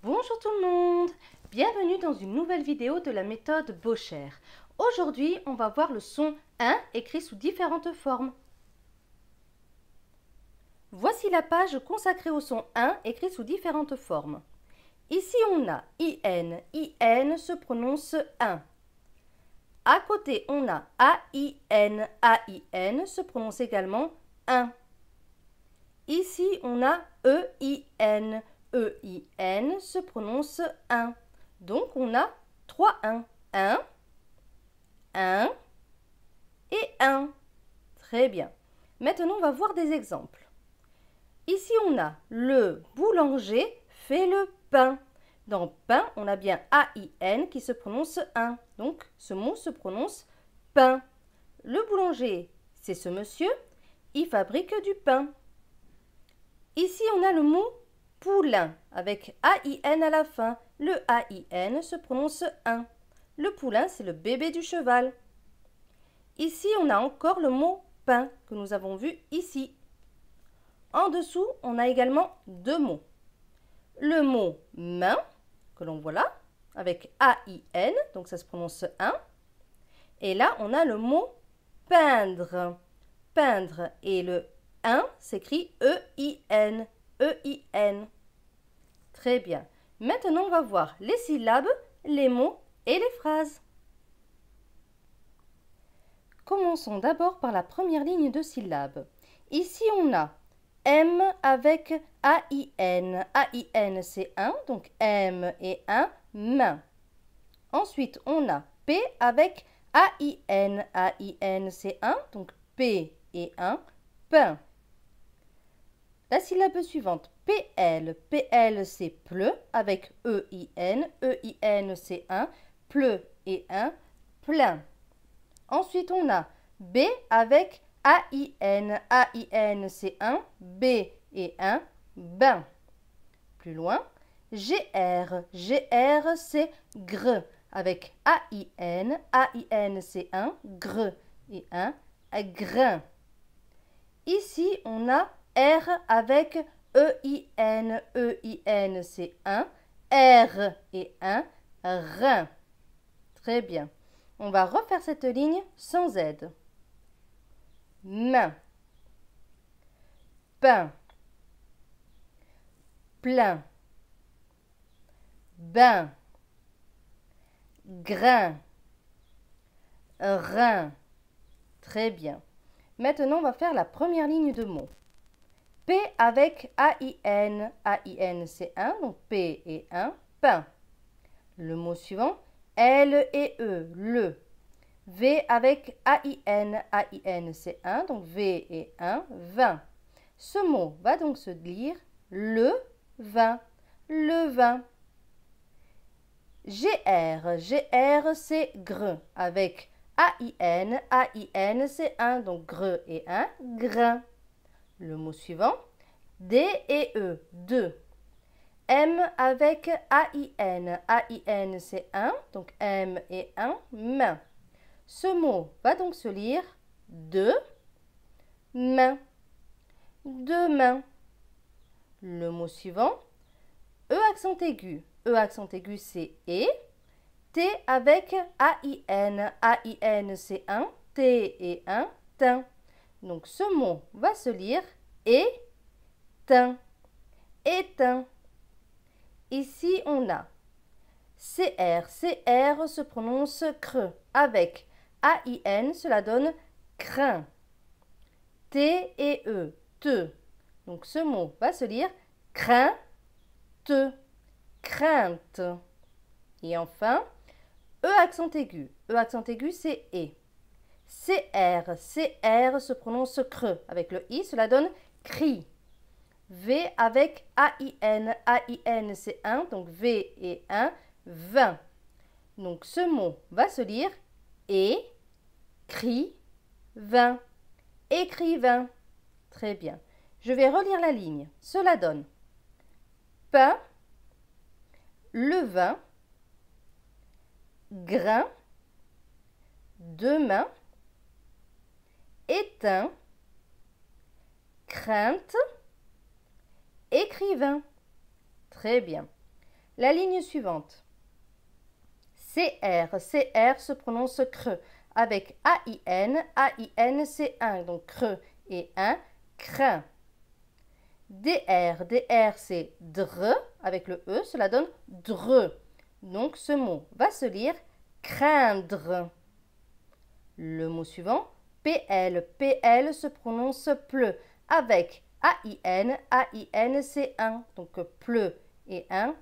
Bonjour tout le monde, bienvenue dans une nouvelle vidéo de la méthode Bocher. Aujourd'hui, on va voir le son 1 écrit sous différentes formes. Voici la page consacrée au son 1 écrit sous différentes formes. Ici, on a IN. IN se prononce 1. À côté, on a AIN. AIN se prononce également 1. Ici, on a EIN. EIN se prononce 1. Donc, on a 3 1. 1, 1 et 1. Très bien. Maintenant, on va voir des exemples. Ici, on a le boulanger fait le pain. Dans pain, on a bien AIN qui se prononce 1. Donc, ce mot se prononce pain. Le boulanger, c'est ce monsieur. Il fabrique du pain. Ici, on a le mot poulain avec AIN à la fin. Le AIN se prononce 1. Le poulain, c'est le bébé du cheval. Ici, on a encore le mot pain que nous avons vu ici. En dessous, on a également deux mots. Le mot main, que l'on voit là, avec AIN, donc ça se prononce 1. Et là, on a le mot peindre. Peindre. Et le 1 s'écrit EIN. EIN. Très bien. Maintenant, on va voir les syllabes, les mots et les phrases. Commençons d'abord par la première ligne de syllabes. Ici, on a M avec AIN. AIN, c'est 1, donc M et 1, main. Ensuite, on a P avec AIN. AIN, c'est 1, donc P et 1, pain. La syllabe suivante, PL. PL, c'est pleu avec EIN. EIN, c'est 1, pleu et 1, plein. Ensuite, on a B avec AIN. AIN, c'est 1, B et 1, bain. Plus loin, GR. GR, c'est gre avec AIN. AIN, c'est 1, gre et 1, grain. Ici, on a R avec EIN. EIN, c'est 1, R et 1, rein. Très bien. On va refaire cette ligne sans aide. Main, pain, plein, bain, grain, rein. Très bien. Maintenant, on va faire la première ligne de mots. P avec AIN. AIN, c'est 1, donc P et 1, pain. Le mot suivant, L et E, le. V avec AIN. AIN, c'est 1, donc V et 1, vin. Ce mot va donc se lire le vin. Le vin. GR. GR, c'est gre avec AIN. AIN, c'est 1, donc gre et 1, grain. Le mot suivant, D et E, 2. M avec AIN. AIN, c'est 1, donc M et 1, main. Ce mot va donc se lire de main. De main. Le mot suivant, E accent aigu. E accent aigu, c'est et. T avec AIN. AIN, c'est 1, T et 1, teint. Donc ce mot va se lire éteint. Éteint. Ici, on a CR. CR se prononce creux. Avec AIN, cela donne crin. T et E, te. Donc ce mot va se lire crainte. Crainte. Et enfin, E accent aigu. E accent aigu, c'est et. CR. CR se prononce creux. Avec le I, cela donne cri. V avec AIN. AIN, c'est 1, donc V et 1, vin. Donc ce mot va se lire écrivain. Écrivain. Très bien. Je vais relire la ligne. Cela donne pain, levain, grain, demain, éteint, crainte, écrivain. Très bien. La ligne suivante. CR, CR se prononce creux avec AIN, AIN c'est 1, donc creux et 1, crin. DR, DR c'est dre, avec le E, cela donne dre. Donc ce mot va se lire craindre. Le mot suivant, PL, PL se prononce pleu, avec AIN, AIN c'est 1, donc pleu et 1,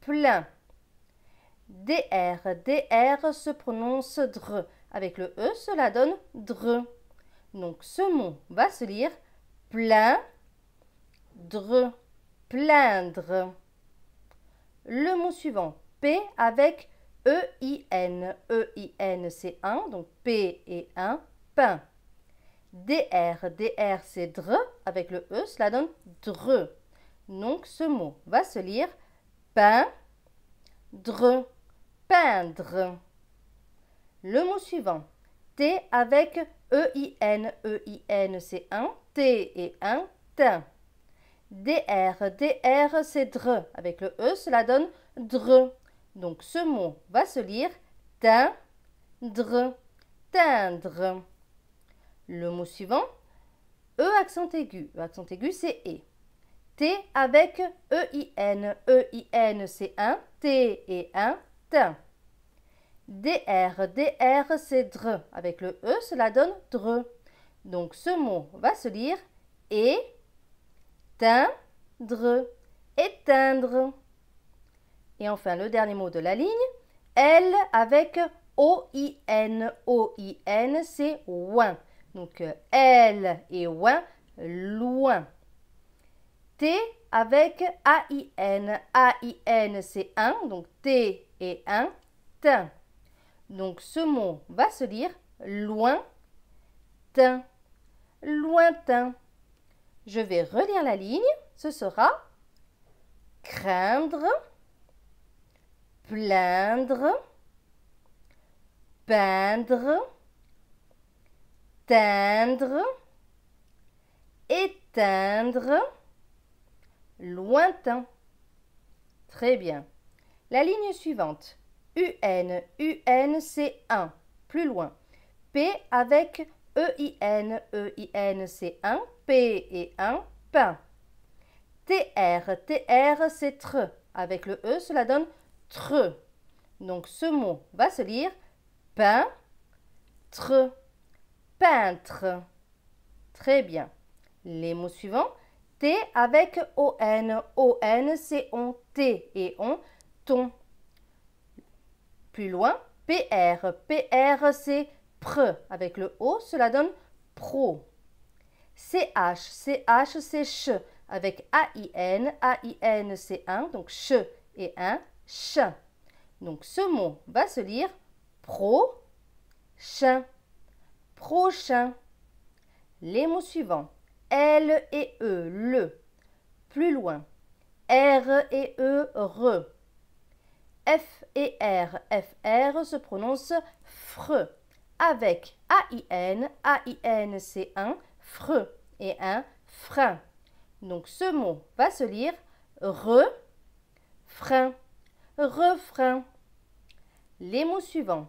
plein. DR, DR se prononce dre, avec le E, cela donne dre. Donc ce mot va se lire plein, dre, plaindre. Le mot suivant, P avec EIN, EIN c'est 1, donc P et 1, pain. DR, DR c'est dre, avec le E, cela donne dre. Donc ce mot va se lire pain, dre, peindre. Le mot suivant, T avec EIN, EIN c'est 1, T et 1, teint. DR, DR c'est dre, avec le E, cela donne dre. Donc ce mot va se lire teint, dre, teindre. Le mot suivant, E accent aigu c'est E. T avec EIN, EIN c'est 1, T et 1, teint. DR, DR c'est dre, avec le E, cela donne dre. Donc ce mot va se lire éteindre, éteindre. Et enfin le dernier mot de la ligne, L avec OIN, OIN c'est ouin. Donc L et ouin, loin. T avec AIN, AIN c'est 1, donc T et 1, teint. Donc ce mot va se lire lointain, lointain. Je vais relire la ligne, ce sera craindre, plaindre, peindre, teindre, éteindre, lointain. Très bien. La ligne suivante. UN, UN c'est 1, plus loin. P avec EIN, EIN c'est 1, P et 1, pain. TR, TR c'est tre, avec le E cela donne tre. Donc ce mot va se lire pain, tre, peintre. Très bien. Les mots suivants, T avec ON, ON c'est on, T et on, ton. Plus loin, PR, PR c'est pre, avec le O, cela donne pro. CH, CH c'est che, avec AIN, AIN c'est 1, donc che et 1, chin. Donc ce mot va se lire pro, chin, prochain. Les mots suivants, L et E, le. Plus loin, R et E, re. F et R, FR se prononce fre, avec AIN, AIN c'est 1, fre et 1, frein. Donc ce mot va se lire refrain, refrain. Les mots suivants,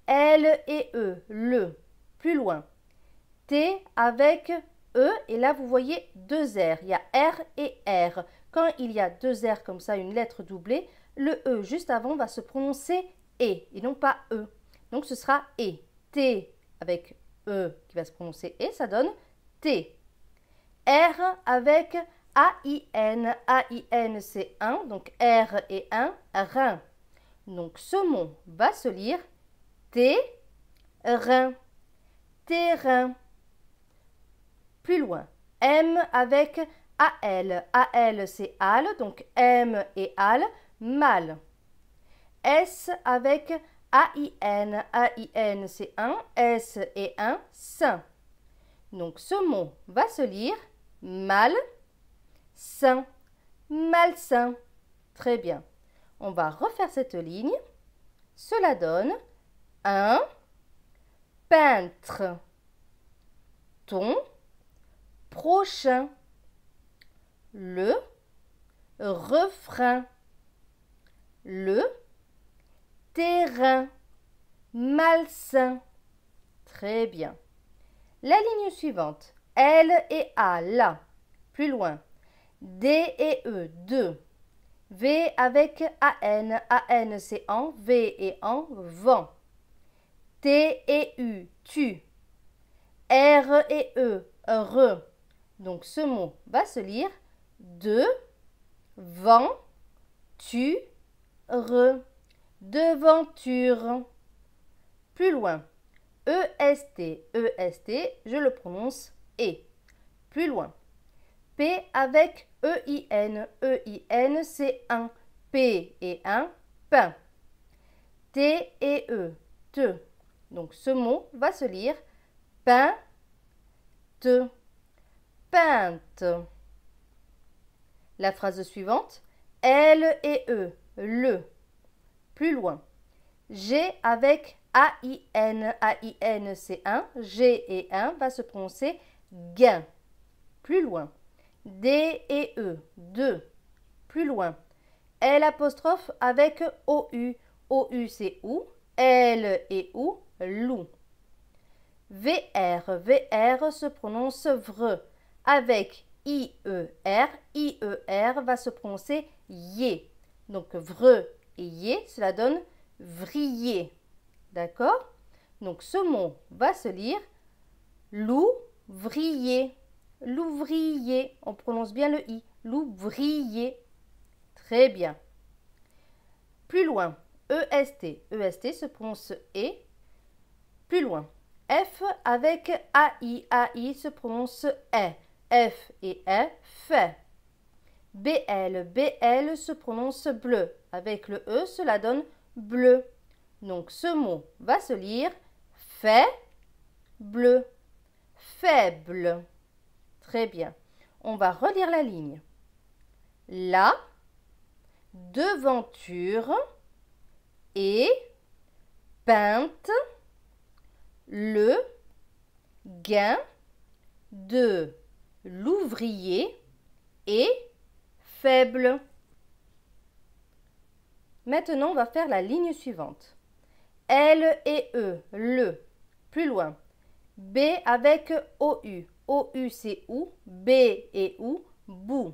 L et E, le, plus loin, T avec E, et là vous voyez deux R, il y a R et R. Quand il y a deux R comme ça, une lettre doublée, le E juste avant va se prononcer et non pas E. Donc ce sera E. T avec E qui va se prononcer et, ça donne T. R avec AIN, AIN c'est 1, donc R et 1, rein. Donc ce mot va se lire terrain, terrain. Plus loin, M avec AL, AL c'est al, donc M et al, mal. S avec AIN, AIN c'est 1, S et 1, sain. Donc ce mot va se lire mal, sain, malsain. Très bien. On va refaire cette ligne. Cela donne un peintre, ton prochain, le refrain, le, terrain, malsain. Très bien. La ligne suivante. L et A, là. Plus loin. D et E, de. V avec AN. AN c'est en, V et en, vent. T et U, tu. R et E, re. Donc ce mot va se lire de, vent, tu, re. Devanture. Plus loin. EST, EST, je le prononce et. Plus loin. P avec EIN, EIN c'est un, P et un, pain. T et E, te. Donc ce mot va se lire peinte, peinte. La phrase suivante, L et E, le. Plus loin. G avec AIN, AIN c'est un, G et un va se prononcer gain. Plus loin. D et E, de. Plus loin. L apostrophe avec OU, OU c'est ou, L et ou, loup. VR, VR se prononce vre. Avec IER, IER va se prononcer yé. Donc vre et yé, cela donne vriller. D'accord? Donc ce mot va se lire l'ouvrier. L'ouvrier. On prononce bien le i. L'ouvrier. Très bien. Plus loin. EST. EST se prononce et. Plus loin. F avec AI. AI se prononce est. F et est, fait. BL. BL se prononce bleu. Avec le E, cela donne bleu. Donc ce mot va se lire fait, bleu, faible. Très bien. On va relire la ligne. La, devanture et peinte, le, gain de l'ouvrier et faible. Maintenant, on va faire la ligne suivante. L et E, le. Plus loin. B avec OU. OU c'est ou, B et ou, bout.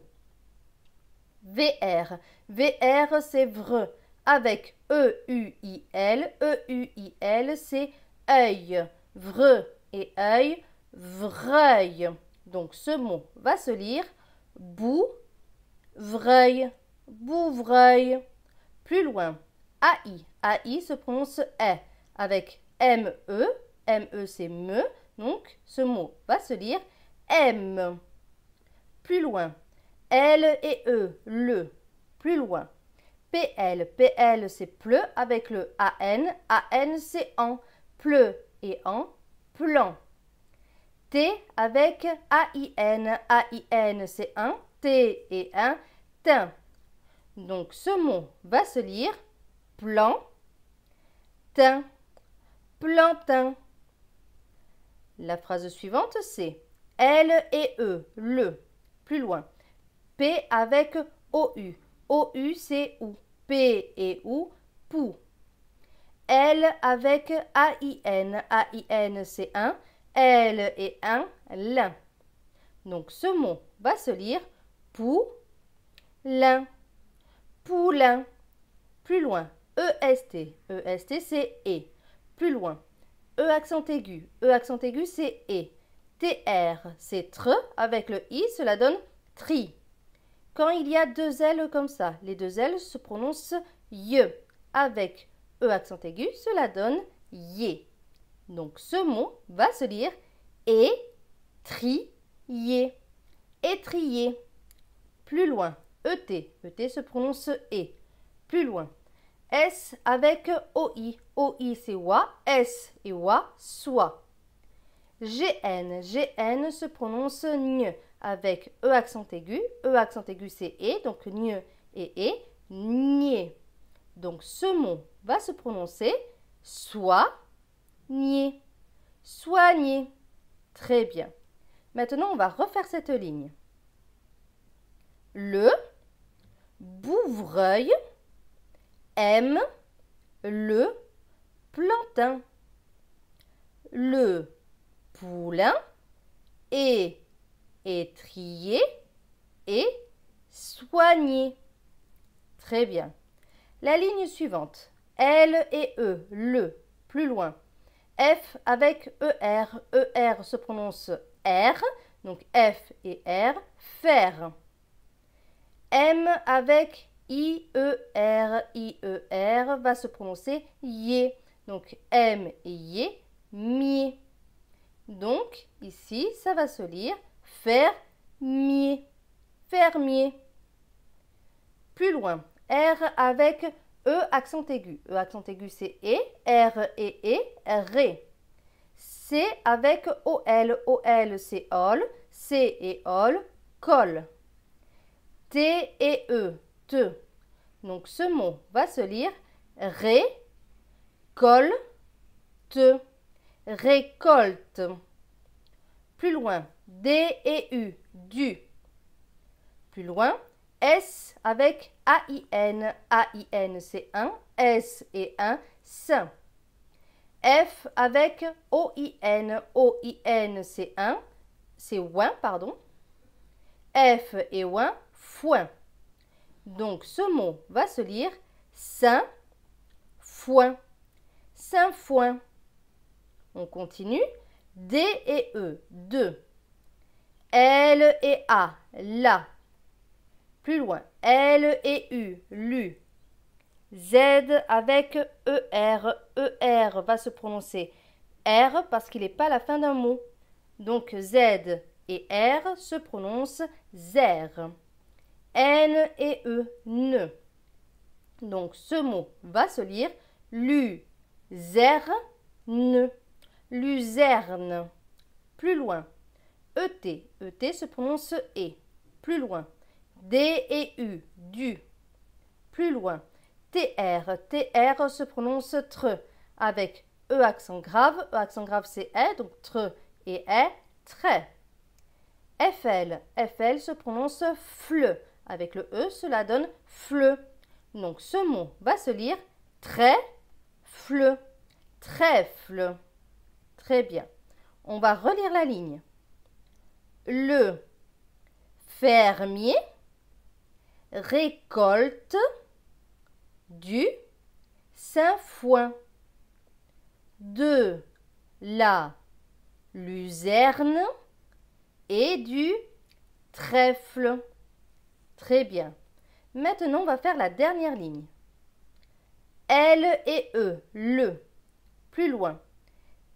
VR. VR c'est vre. Avec EUIL. EUIL c'est œil. Vre et œil, vreuil. Donc ce mot va se lire bou, vreuil, bouvreuil. Plus loin. AI. AI se prononce est. Avec ME. ME c'est me. Donc ce mot va se lire aime. Plus loin. L et E, le. Plus loin. PL. PL c'est pleu avec le AN. AN c'est en. Pleu et en. Plan. T avec AIN. AIN c'est un. T et un. Teint. Donc ce mot va se lire plan, teint, plantain. La phrase suivante c'est L et E, le. Plus loin. P avec OU. OU c'est ou. P et ou, pou. L avec AIN. AIN c'est un. L et un, lin. Donc ce mot va se lire pou, lin. Poulain. Plus loin. EST. EST c'est et. Plus loin. E accent aigu. E accent aigu c'est et. TR c'est tre. Avec le i, cela donne tri. Quand il y a deux L comme ça, les deux L se prononcent ye. Avec E accent aigu, cela donne yé. Donc ce mot va se lire étrier. Étrier. Plus loin. ET. ET se prononce et. Plus loin. S avec OI. OI c'est wa. S et wa, soit. GN. GN se prononce gne. Avec E accent aigu. E accent aigu c'est et. Donc gne et nier. Donc ce mot va se prononcer soigner. Soigner. Très bien. Maintenant, on va refaire cette ligne. Le, bouvreuil aime le plantain. Le poulain est étrié et soigné. Très bien. La ligne suivante. L et E, le, plus loin. F avec ER, ER se prononce R, donc F et R, faire. M avec IER, IER va se prononcer yé, donc M et yé, mier. Donc ici, ça va se lire fermier, fermier. Plus loin, R avec E accent aigu. E accent aigu c'est E, R et ré. C avec OL, OL c'est ol, C et ol, col. T et E, te. Donc ce mot va se lire ré, col, te, récolte. Plus loin, D et U, du. Plus loin, S avec AIN, AIN c'est un, S et un, sain. F avec OIN, OIN c'est un, c'est ouin, pardon. F et ouin, foin. Donc ce mot va se lire saint, foin, saint foin. On continue, D et E, de. L et A, la. Plus loin, L et U, lu. Z avec ER, ER va se prononcer R parce qu'il n'est pas à la fin d'un mot. Donc Z et R se prononcent zer. N et E, ne. Donc ce mot va se lire luzerne, luzerne. Plus loin, ET, ET se prononce E. Plus loin, D et U, du. Plus loin, TR, TR se prononce tre avec E accent grave c'est E, donc tre et E, trait. FL, FL se prononce fleu. Avec le E, cela donne fleu. Donc ce mot va se lire trèfle, trèfle. Très bien. On va relire la ligne. Le fermier récolte du sainfoin, de la luzerne et du trèfle. Très bien. Maintenant, on va faire la dernière ligne. L et E, le. Plus loin.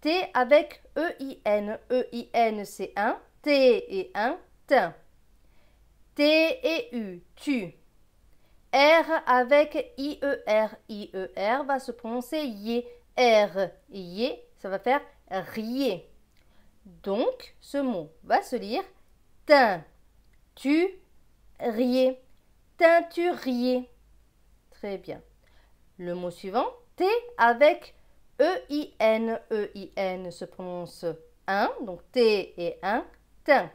T avec EIN, EIN c'est un, T et un, teint. T et U, tu. R avec IER, IER va se prononcer yé, R et yé, ça va faire rier. Donc, ce mot va se lire teinturier, teinturier. Très bien. Le mot suivant, T avec EIN, EIN se prononce un, donc T et un, teint.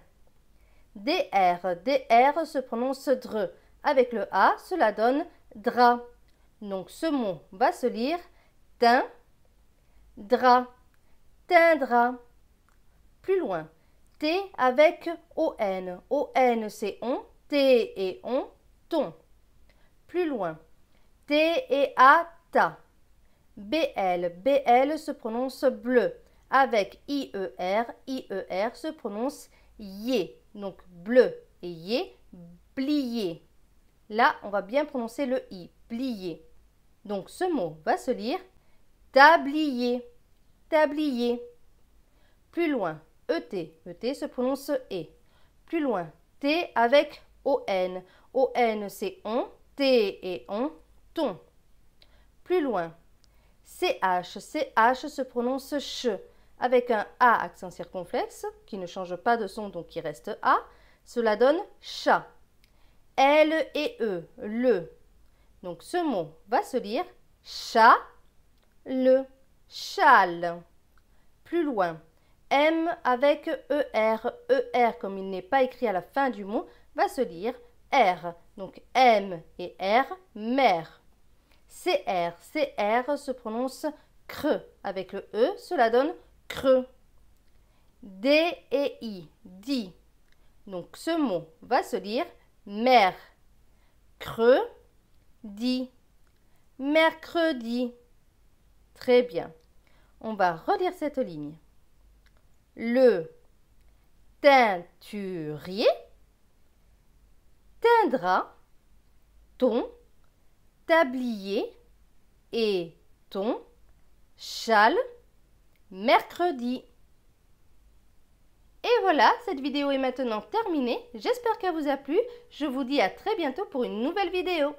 DR, DR se prononce dre. Avec le A, cela donne drap. Donc ce mot va se lire teint, drap, teindra. Plus loin, T avec ON, ON c'est on, T et on, ton. Plus loin, T et A, ta. BL, BL se prononce bleu. Avec IER, IER se prononce yé. Donc bleu et yé, blier. Là, on va bien prononcer le i, plier. Donc ce mot va se lire tablier, tablier. Plus loin, ET, ET se prononce E. Plus loin, T avec ON, ON c'est on, T et on, ton. Plus loin, CH, CH se prononce ch. Avec un A accent circonflexe, qui ne change pas de son, donc qui reste A, cela donne chat. L et E, le. Donc ce mot va se lire chat, le, châle. Plus loin, M avec ER, ER comme il n'est pas écrit à la fin du mot, va se lire R. Donc M et R, mère. CR, CR se prononce creux. Avec le E, cela donne creux. D et I, dit. Donc ce mot va se lire mer. Creux, dit. Mercredi. Très bien. On va relire cette ligne. Le teinturier teindra ton tablier et ton châle mercredi. Et voilà, cette vidéo est maintenant terminée. J'espère qu'elle vous a plu. Je vous dis à très bientôt pour une nouvelle vidéo.